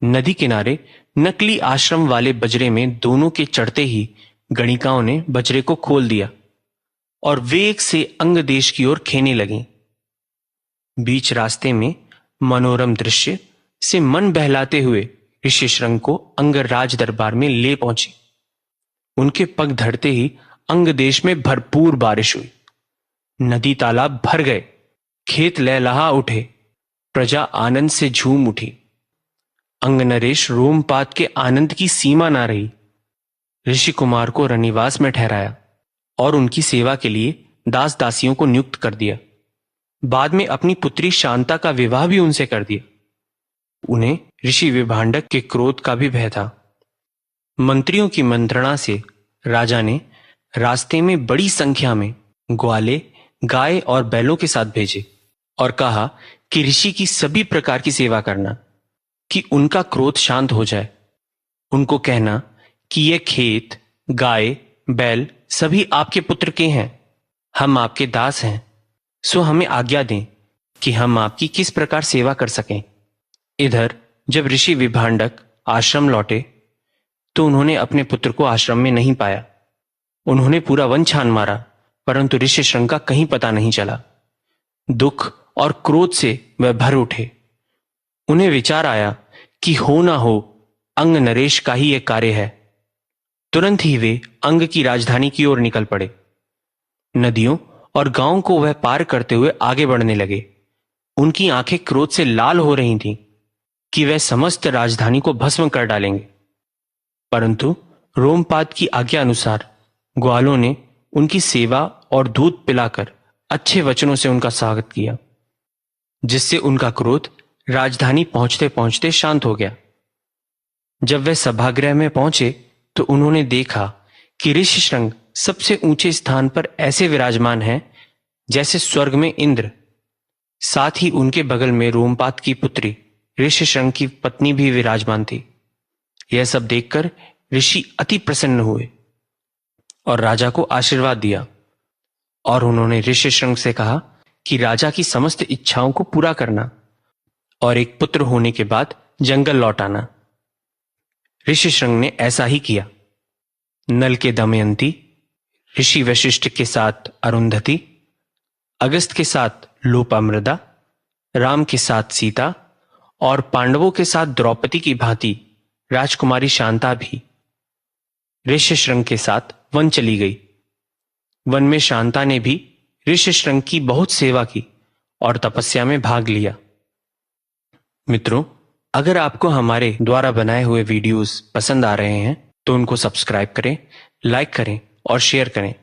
नदी किनारे नकली आश्रम वाले बजरे में दोनों के चढ़ते ही गणिकाओं ने बजरे को खोल दिया और वेग से अंग देश की ओर खेने लगीं। बीच रास्ते में मनोरम दृश्य से मन बहलाते हुए ऋषि श्रृंग को अंग राज दरबार में ले पहुंची। उनके पग धरते ही अंग देश में भरपूर बारिश हुई। नदी तालाब भर गए, खेत लहलहा उठे, प्रजा आनंद से झूम उठी। अंग नरेश रोमपात के आनंद की सीमा ना रही। ऋषि कुमार को रनिवास में ठहराया और उनकी सेवा के लिए दास दासियों को नियुक्त कर दिया। बाद में अपनी पुत्री शांता का विवाह भी उनसे कर दिया। उन्हें ऋषि विभांडक के क्रोध का भी भय था। मंत्रियों की मंत्रणा से राजा ने रास्ते में बड़ी संख्या में ग्वाले, गाय और बैलों के साथ भेजे और कहा कि ऋषि की सभी प्रकार की सेवा करना कि उनका क्रोध शांत हो जाए। उनको कहना कि ये खेत, गाय, बैल सभी आपके पुत्र के हैं, हम आपके दास हैं, सो हमें आज्ञा दें कि हम आपकी किस प्रकार सेवा कर सकें। इधर जब ऋषि विभांडक आश्रम लौटे तो उन्होंने अपने पुत्र को आश्रम में नहीं पाया। उन्होंने पूरा वन छान मारा, परंतु ऋषि श्रृंग का कहीं पता नहीं चला। दुख और क्रोध से वह भर उठे। उन्हें विचार आया कि हो ना हो अंग नरेश का ही यह कार्य है। तुरंत ही वे अंग की राजधानी की ओर निकल पड़े। नदियों और गांवों को वह पार करते हुए आगे बढ़ने लगे। उनकी आंखें क्रोध से लाल हो रही थीं कि वह समस्त राजधानी को भस्म कर डालेंगे। परंतु रोमपाद की आज्ञा अनुसार ग्वालों ने उनकी सेवा और दूध पिलाकर अच्छे वचनों से उनका स्वागत किया, जिससे उनका क्रोध राजधानी पहुंचते पहुंचते शांत हो गया। जब वे सभागृह में पहुंचे तो उन्होंने देखा कि ऋषि श्रृंग सबसे ऊंचे स्थान पर ऐसे विराजमान हैं जैसे स्वर्ग में इंद्र। साथ ही उनके बगल में रोमपाद की पुत्री ऋषि श्रृंग की पत्नी भी विराजमान थी। यह सब देखकर ऋषि अति प्रसन्न हुए और राजा को आशीर्वाद दिया और उन्होंने ऋषि श्रृंग से कहा कि राजा की समस्त इच्छाओं को पूरा करना और एक पुत्र होने के बाद जंगल लौटाना। ऋषि श्रृंग ने ऐसा ही किया। नल के दमयंती, ऋषि वशिष्ठ के साथ अरुंधति, अगस्त के साथ लोपामृदा, राम के साथ सीता और पांडवों के साथ द्रौपदी की भांति राजकुमारी शांता भी ऋषि श्रृंग के साथ वन चली गई। वन में शांता ने भी ऋषि श्रृंग की बहुत सेवा की और तपस्या में भाग लिया। मित्रों, अगर आपको हमारे द्वारा बनाए हुए वीडियोस पसंद आ रहे हैं तो उनको सब्सक्राइब करें, लाइक करें और शेयर करें।